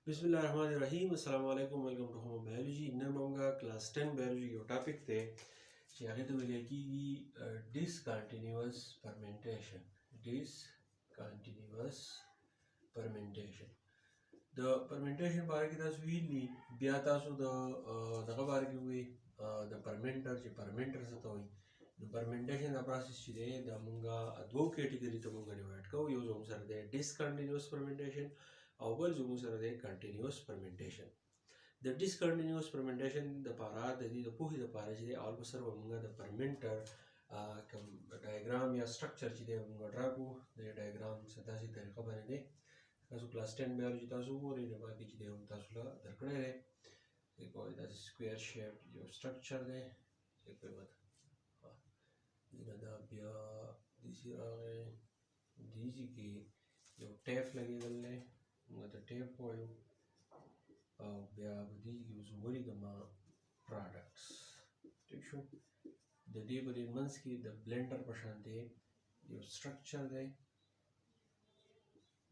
Bismillahirrahmanirrahim. Assalamu alaikum. Welcome to Home Biology. نن موږ class 10 biology یو ټاپک دی چې هغه ته ویل کېږي discontinuous fermentation. Discontinuous fermentation. د fermentation باره کې تاسو ویلي بیا تاسو د دغه باره کې وی د fermenter چې fermenter څه ته وایي نو fermentation دا پروسس چې دی دا موږ دوه کیټګوري ته موږ ډیوایډ کوو یو زموږ سره دی discontinuous fermentation او بل زموږ سره دی continuous fermentation. د discontinuous fermentation د پاره د دې د پوهې د پاره چې دی اول په سر موږ د fermenter کوم ډایګرام یا سټرکچر چې دی موږ ډرا کوو د ډایګرام څه داسې طریقه باندې دی تاسو کلاس 10 biology تاسو وګورئ نو باقي چې دی تاسو له درکړی دی کومه داسې سکویر شیپ یو سټرکچر دی چې کومه دا بیا دسی راغی دیسی کې یو ټیپ لګېدل دی موږ ته ټیپ وایو او بیا په دې کې اوس ولیکمه پراډکټس ټیک شو د دې په دې منځ کې د بلنډر په شان دی یو سټرکچر دی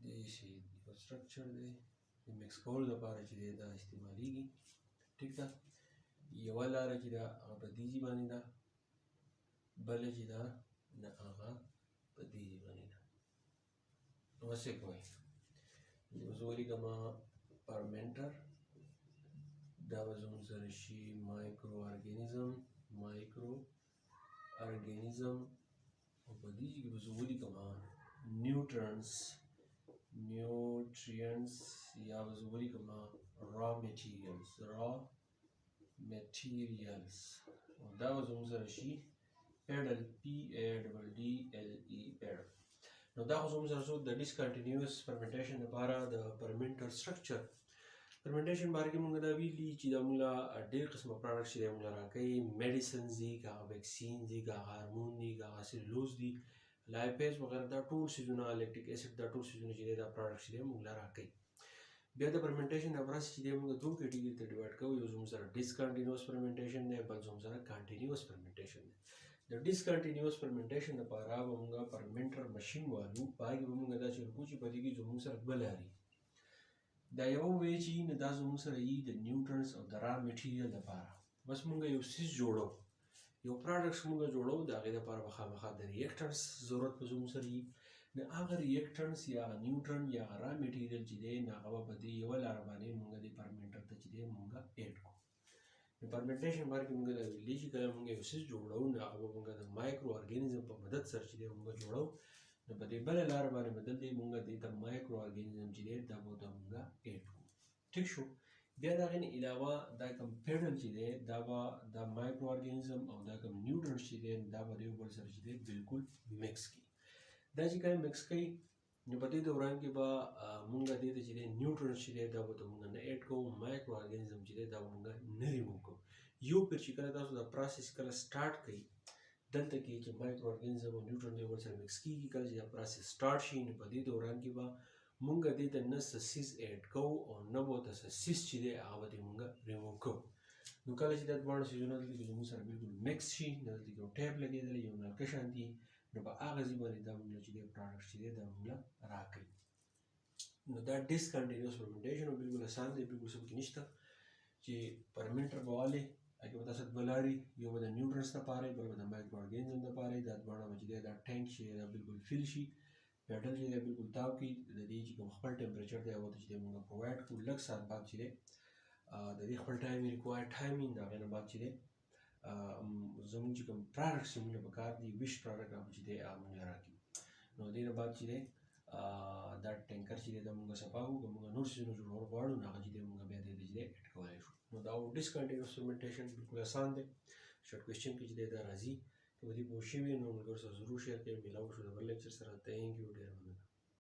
داسې یو سټرکچر دی د مکس کولو لپاره چې دی دا استعمالیږي ټیک ده یوه لاره چې ده هغه په دې باندې ده بله چې ده نه هغه په دې باندې ده نو وسې کوئ اوس ولیکمه fermenter دا به زموږ سره شي مایکرو ارګانیزم او په دې کې به زه ولیکمه نیوټرنس یا به زه ولیکمه را میټیریلز او دا به زموږ سره شي پیډل پیډل نو دا خو زموږ سره څو د discontinuous fermentation لپاره د fermenter structure fermentation باره کې موږ دا ویلي چې دا موږ ډېر قسمه پروډکټس چې دی موږ راکوي میډیسنز دي که هغه ویکسین دي که هغه هارمون دي که هغه سیلولوز دي لایپیز وغیره دا ټول څیزونه لیکټیک اسید دا ټول څیزونه چې دی دا پروډکټس چې دی موږ راکوي بیا د fermentation د پروسس چې دی موږ دوه کیټګوري ته ډیوایډ کوو یو زموږ سره discontinuous fermentation دی بل زموږ سره continuous fermentation دی د discontinuous fermentation لپاره به موږ fermenter ماشین والو په هغې به موږ داسې وکړو چې په دې کې زموږ سره دوه لارې دا یو وی چې نو دا زموږ سره یي د نیوټرنس او د را میټیریل لپاره بس موږ یو څیز جوړو یو پروډکټس موږ جوړو د هغې لپاره به خامخا د ریاکټنس ضرورت به زموږ سره یي نو هغه ریاکټنس یا نیوټرن یا را میټیریل چې دی نو هغه به په دې یوه لاره باندې موږ د فرمنټر ته چې دی موږ ایډ کړو د فرمنټیشن باره کې موږ دا ویلي چې کله موږ یو څیز جوړو نو هغه به موږ د مایکرو ارګانیزم په مدد سره چې دی موږ جوړو نو په دې بله لاره باندې بدل دی موږ دې ته مایکرو ارګانیزم چې دی دا به موږ ایډ کړو ټیک شو بیا د هغې نه علاوه دا کوم پیډل چې دی دا به د مایکرو ارګانیزم او دا کوم نیوټرنس چې دی دا به د یو بل سره چې دی بالکل مکس کړي دا چې کله مکس کوي نو په دې دوران کې به موږ دې ته چې دی نیوټرنس چې دی دا به ته موږ نه ایډ کوو مایکرو ارګانیزم چې دی دا به موږ نه ریموو کوو یو پیر چې کله تاسو دا پروسس کله سټارټ کوئ دلته کې چې مایکرو ارګانیزم او نیوټرن یو بل سره مکس کېږي کله چې دا پروسس سټارټ شي نو په دې دوران کې به موږ دې ته نه څه څیز ایډ کوو او نه به ورته څه څیز چې دی هغه به دې موږ ریموو کوو نو کله چې دا دواړه څیزونه دلته کې زموږ سره بالکل مکس شي نو دلته کې یو ټیپ لګېدلی یو نلکه شانتي نو په هغه ځای باندې دا موږ چې دی پروډکټ چې دی دا موږ راکوي نو دا discontinuous fermentation بالکل اسان دی بالکل څه پکې نشته چې فرمنټر به والې هغې به تاسو دوه لارې یو به د نیوټرنس لپاره بل به د مایکرو ارګانیزم لپاره دا دواړه به چې دی دا ټینک چې دا بالکل فیل شي پیډل چې دی بالکل تاو کړي د دې چې کوم خپل ټمپریچر دی هغه ته چې دی موږ پرووایډ کړو لږ ساعت بعد چې دی د دې خپل ټایم ریکوایر ټایمینګ د هغې نه بعد چې دی زموږ چې کوم پروډکټس چې موږ له پکار دي ویش پروډکټ هغه چې دی هغه موږ راکړي نو دې نه بعد چې دی دا ټینکر چې دی دا موږ صفا کړو که موږ نور څیزونه جوړول غواړو نو هغه چې دی موږ بیا دې ته چې دی ایډ کولی شو نو دا discontinuous fermentation بالکل اسان دی شارټ کوېسچن کې چې دی دا راځي که په دې پوه شوي نو ملګرو سره ضرور شیر کړئ میلاو شو د بل لیکچر سره تھینک یو ډېر مننه